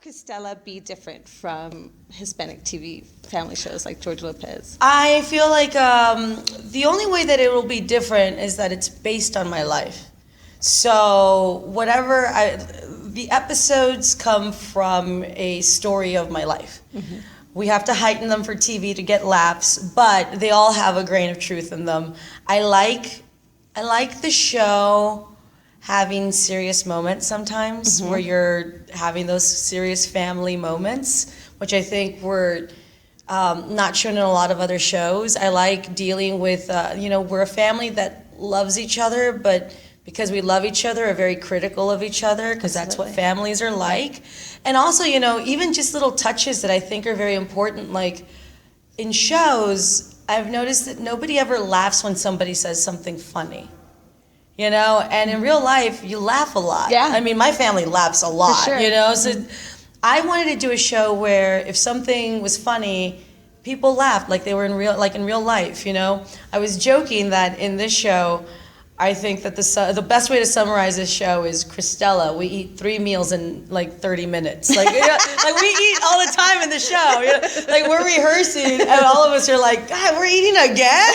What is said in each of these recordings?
Cristela be different from Hispanic TV family shows like George Lopez? I feel like the only way that it will be different is that it's based on my life. So the episodes come from a story of my life. Mm-hmm. We have to heighten them for TV to get laughs, but they all have a grain of truth in them. I like the show having serious moments sometimes, mm-hmm. where you're having those serious family moments, which I think were not shown in a lot of other shows. I like dealing with, we're a family that loves each other, but because we love each other, are very critical of each other, because that's what families are like. And also, even just little touches that I think are very important, like in shows, I've noticed that nobody ever laughs when somebody says something funny. And in real life, you laugh a lot. Yeah. I mean, my family laughs a lot, for sure. So I wanted to do a show where if something was funny, people laughed like they were in real life, I was joking that in this show, I think that the best way to summarize this show is Cristela. We eat 3 meals in like 30 minutes. Like we eat all the time in the show. Like we're rehearsing and all of us are like, God, we're eating again?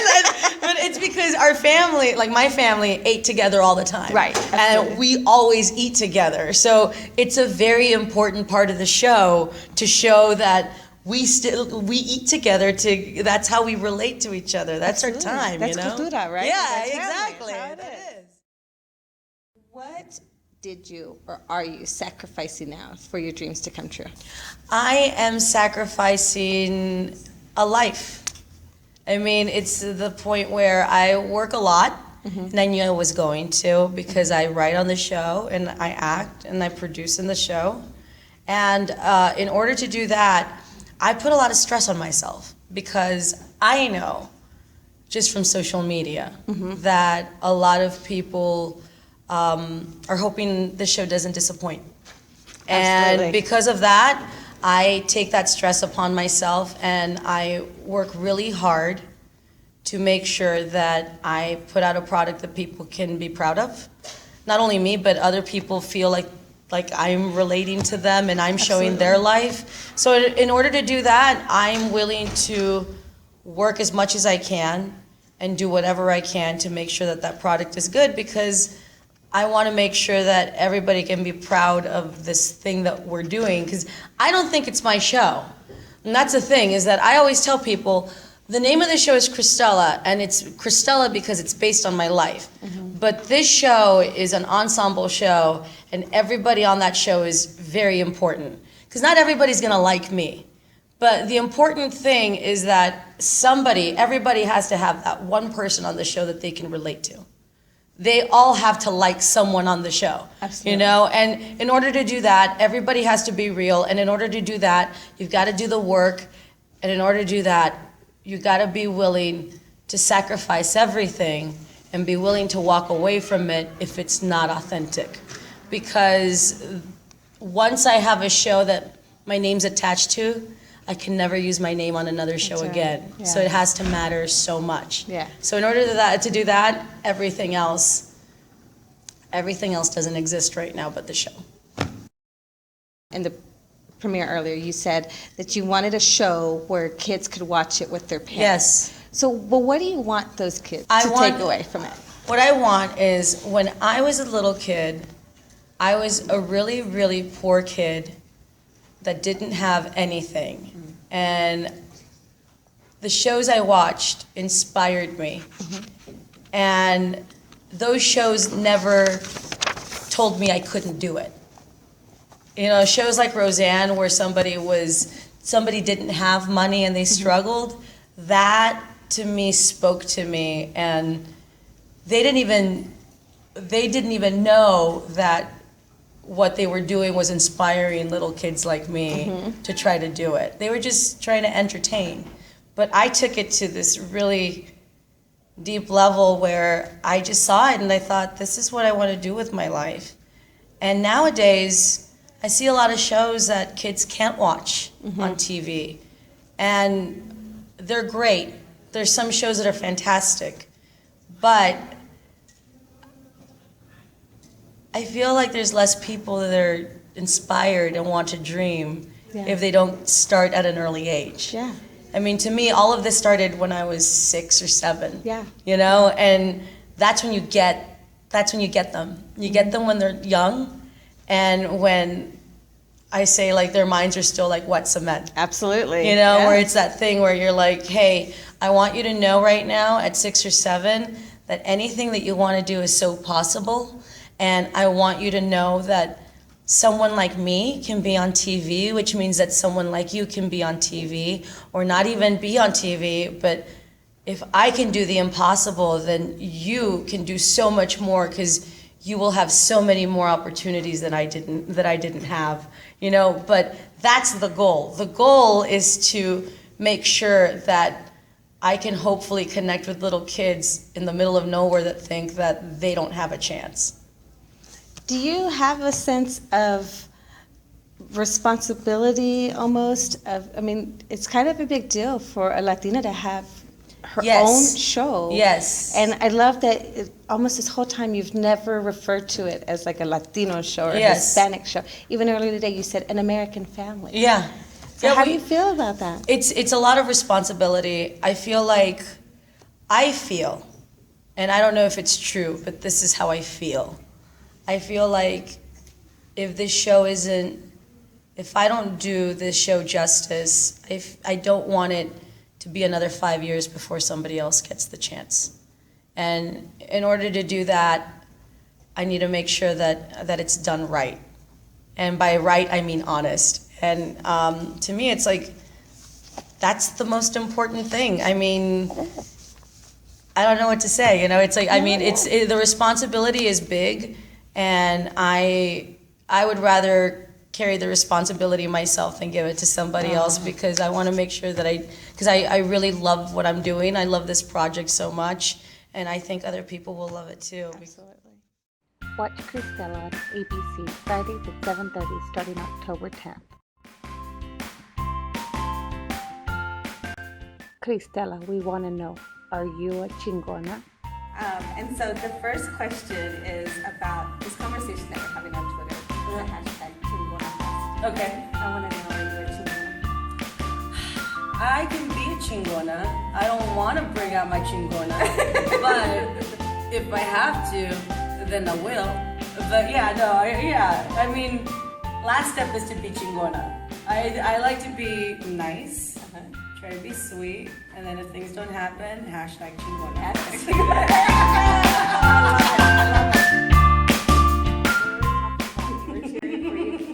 But it's because our family, like my family, ate together all the time. Right. Absolutely. And we always eat together. So it's a very important part of the show to show that we eat together. That's how we relate to each other. That's Absolutely. our time. That's cultura, right? Yeah, That's exactly. That's how it is. What did you or are you sacrificing now for your dreams to come true? I am sacrificing a life. I mean, it's the point where I work a lot, mm-hmm. and I knew I was going to, because I write on the show and I act and I produce in the show. And in order to do that, I put a lot of stress on myself, because I know, just from social media, mm-hmm. that a lot of people are hoping the show doesn't disappoint. Absolutely. And because of that, I take that stress upon myself and I work really hard to make sure that I put out a product that people can be proud of. Not only me, but other people feel like I'm relating to them and I'm showing their life. So in order to do that, I'm willing to work as much as I can and do whatever I can to make sure that that product is good, because I want to make sure that everybody can be proud of this thing that we're doing, because I don't think it's my show. And that's the thing, is that I always tell people, the name of the show is Cristela, and it's Cristela because it's based on my life. Mm-hmm. But this show is an ensemble show, and everybody on that show is very important. Because not everybody's going to like me. But the important thing is that everybody has to have that one person on the show that they can relate to. They all have to like someone on the show. Absolutely. And in order to do that, everybody has to be real. And in order to do that, you've got to do the work. And in order to do that, you've got to be willing to sacrifice everything and be willing to walk away from it if it's not authentic. Because once I have a show that my name's attached to, I can never use my name on another show again. Yeah. So it has to matter so much. Yeah. So in order to do that, everything else doesn't exist right now but the show. In the premiere earlier, you said that you wanted a show where kids could watch it with their parents. Yes. So, well, what do you want those kids to take away from it? What I want is, when I was a little kid, I was a really, really poor kid that didn't have anything. Mm-hmm. And the shows I watched inspired me. Mm-hmm. And those shows never told me I couldn't do it. Shows like Roseanne, where somebody didn't have money and they struggled, mm-hmm. that to me spoke to me, and they didn't even know that what they were doing was inspiring little kids like me, mm-hmm. to try to do it. They were just trying to entertain. But I took it to this really deep level where I just saw it and I thought, this is what I want to do with my life. And nowadays, I see a lot of shows that kids can't watch, mm-hmm. on TV. And they're great. There's some shows that are fantastic. But I feel like there's less people that are inspired and want to dream Yeah. if they don't start at an early age. Yeah. I mean, to me, all of this started when I was 6 or 7. Yeah. You know, and that's when you get them. You get them when they're young, and when I say like their minds are still like wet cement. Absolutely. You know, Yeah. where it's that thing where you're like, hey, I want you to know right now at 6 or 7 that anything that you want to do is so possible, and I want you to know that someone like me can be on TV, which means that someone like you can be on TV, or not even be on TV, but if I can do the impossible, then you can do so much more, because you will have so many more opportunities that I didn't have, you know. But that's the goal. The goal is to make sure that I can hopefully connect with little kids in the middle of nowhere that think that they don't have a chance. Do you have a sense of responsibility almost? I mean, it's kind of a big deal for a Latina to have her Yes. own show. Yes. And I love that almost this whole time you've never referred to it as like a Latino show or a Yes. Hispanic show. Even earlier today you said an American family. Yeah. So Yeah, how do you feel about that? It's a lot of responsibility. I feel, and I don't know if it's true, but this is how I feel. I feel like if I don't do this show justice, I don't want it to be another 5 years before somebody else gets the chance. And in order to do that, I need to make sure that it's done right. And by right, I mean honest. And to me, it's like, that's the most important thing. I mean, I don't know what to say, you know? It's like, I mean, the responsibility is big, and I would rather carry the responsibility myself and give it to somebody else, because I want to make sure that because I really love what I'm doing. I love this project so much, and I think other people will love it too. Absolutely. Watch Cristela on ABC Fridays at 7:30 starting October 10th. Cristela, we want to know, are you a chingona? And so the first question is about this conversation that we're having on Twitter, the hashtag Chingona. Okay. I want to know, are you a chingona? I can be a chingona. I don't want to bring out my chingona, but if I have to, then I will. But I mean, last step is to be chingona. I like to be nice, try to be sweet, and then if things don't happen, hashtag chingona.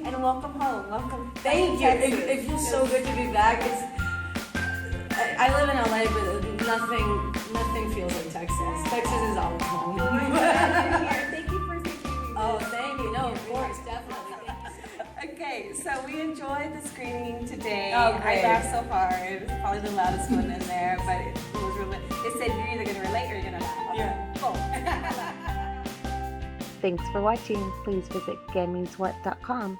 And welcome home. Welcome. Thank you. Texas. It feels so good to be back. I live in LA, but nothing feels like Texas. Texas is always home. Thank you for taking me. Oh, thank you. No, of course, definitely. Okay, so we enjoyed the screening today. Oh, great. I laughed so hard. It's probably the loudest one in there, but it was really. They said you're either gonna relate or you're gonna laugh. Yeah. Both. Thanks for watching. Please visit GetMeansWhat.com